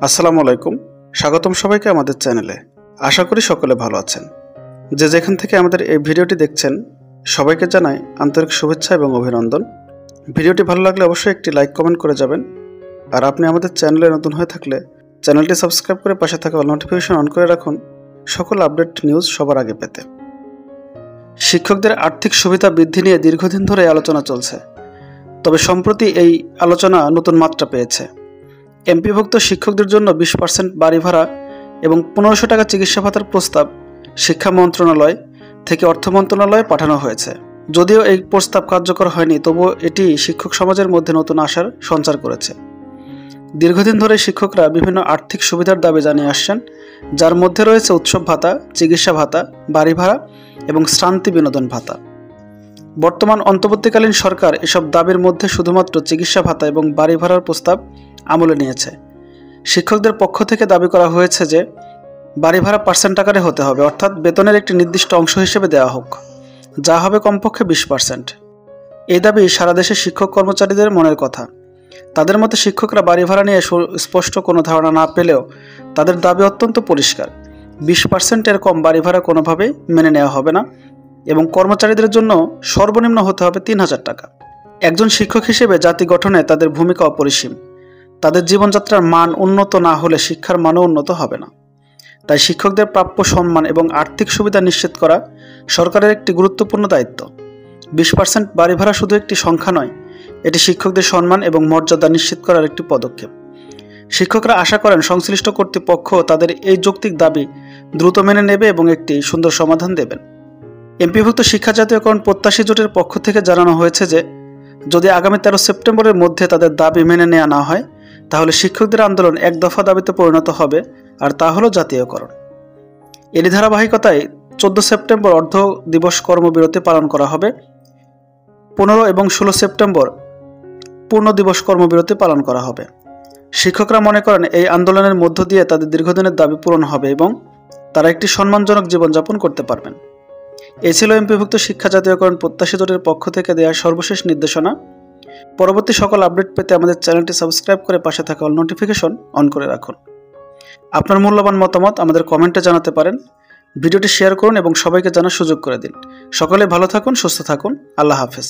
আসসালামু আলাইকুম। স্বাগতম সবাইকে আমাদের চ্যানেলে। আশা করি সকলে ভালো আছেন। যে যেখান থেকে আমাদের এই ভিডিওটি দেখছেন সবাইকে জানাই আন্তরিক শুভেচ্ছা এবং অভিনন্দন। ভিডিওটি ভালো লাগলে অবশ্যই একটি লাইক কমেন্ট করে যাবেন। আর আপনি আমাদের চ্যানেলে নতুন হয়ে থাকলে চ্যানেলটি সাবস্ক্রাইব করে পাশে থাকা অল নোটিফিকেশন অন করে রাখুন সকল আপডেট নিউজ সবার আগে পেতে। শিক্ষকদের আর্থিক সুবিধা বৃদ্ধি নিয়ে দীর্ঘদিন ধরে আলোচনা চলছে, তবে সম্প্রতি এই আলোচনা নতুন মাত্রা পেয়েছে। এমপিভুক্ত শিক্ষকদের জন্য 20% বাড়ি ভাড়া এবং 1500 টাকা চিকিৎসা ভাতার প্রস্তাব শিক্ষা মন্ত্রণালয় থেকে অর্থ মন্ত্রণালয়ে পাঠানো হয়েছে। যদিও এই প্রস্তাব কার্যকর হয়নি, তবুও এটি শিক্ষক সমাজের মধ্যে নতুন আশার সঞ্চার করেছে। দীর্ঘদিন ধরে শিক্ষকরা বিভিন্ন আর্থিক সুবিধার দাবি জানিয়ে আসছেন, যার মধ্যে রয়েছে উৎসব ভাতা, চিকিৎসা ভাতা, বাড়ি ভাড়া এবং শ্রান্তি বিনোদন ভাতা। বর্তমান অন্তর্বর্তীকালীন সরকার এসব দাবির মধ্যে শুধুমাত্র চিকিৎসা ভাতা এবং বাড়ি ভাড়ার প্রস্তাব আমলে নিয়েছে। শিক্ষকদের পক্ষ থেকে দাবি করা হয়েছে যে বাড়ি ভাড়া পার্সেন্ট আকারে হতে হবে, অর্থাৎ বেতনের একটি নির্দিষ্ট অংশ হিসেবে দেওয়া হোক, যা হবে কমপক্ষে 20%। এই দাবি সারা দেশের শিক্ষক কর্মচারীদের মনের কথা। তাদের মতে শিক্ষকরা বাড়ি ভাড়া নিয়ে স্পষ্ট কোনো ধারণা না পেলেও তাদের দাবি অত্যন্ত পরিষ্কার। 20%-এর কম বাড়ি ভাড়া কোনোভাবেই মেনে নেওয়া হবে না এবং কর্মচারীদের জন্য সর্বনিম্ন হতে হবে 3000 টাকা। একজন শিক্ষক হিসেবে জাতি গঠনে তাদের ভূমিকা অপরিসীম। তাদের জীবনযাত্রার মান উন্নত না হলে শিক্ষার মানও উন্নত হবে না। তাই শিক্ষকদের প্রাপ্য সম্মান এবং আর্থিক সুবিধা নিশ্চিত করা সরকারের একটি গুরুত্বপূর্ণ দায়িত্ব। 20% বাড়ি ভাড়া শুধু একটি সংখ্যা নয়, এটি শিক্ষকদের সম্মান এবং মর্যাদা নিশ্চিত করার একটি পদক্ষেপ। শিক্ষকরা আশা করেন সংশ্লিষ্ট কর্তৃপক্ষ তাদের এই যৌক্তিক দাবি দ্রুত মেনে নেবে এবং একটি সুন্দর সমাধান দেবেন। এমপিভুক্ত শিক্ষা জাতীয়করণ প্রত্যাশী জোটের পক্ষ থেকে জানানো হয়েছে যে যদি আগামী 13 সেপ্টেম্বরের মধ্যে তাদের দাবি মেনে নেওয়া না হয়, তাহলে শিক্ষকদের আন্দোলন এক দফা দাবিতে পরিণত হবে, আর তা হলো জাতীয়করণ। এরই ধারাবাহিকতায় 14 সেপ্টেম্বর অর্ধ দিবস কর্মবিরতি পালন করা হবে। 15 এবং 16 সেপ্টেম্বর পূর্ণ দিবস কর্মবিরতি পালন করা হবে। শিক্ষকরা মনে করেন এই আন্দোলনের মধ্য দিয়ে তাদের দীর্ঘদিনের দাবি পূরণ হবে এবং তারা একটি সম্মানজনক জীবনযাপন করতে পারবেন। এই ছিল এমপিভুক্ত শিক্ষা জাতীয়করণ প্রত্যাশী জোটের পক্ষ থেকে দেওয়া সর্বশেষ নির্দেশনা। পরবর্তী সকল আপডেট পেতে আমাদের চ্যানেলটি সাবস্ক্রাইব করে পাশে থাকা অল নোটিফিকেশন অন করে রাখুন। আপনার মূল্যবান মতামত আমাদের কমেন্টে জানাতে পারেন। ভিডিওটি শেয়ার করুন এবং সবাইকে জানার সুযোগ করে দিন। সকলে ভালো থাকুন, সুস্থ থাকুন। আল্লাহ হাফেজ।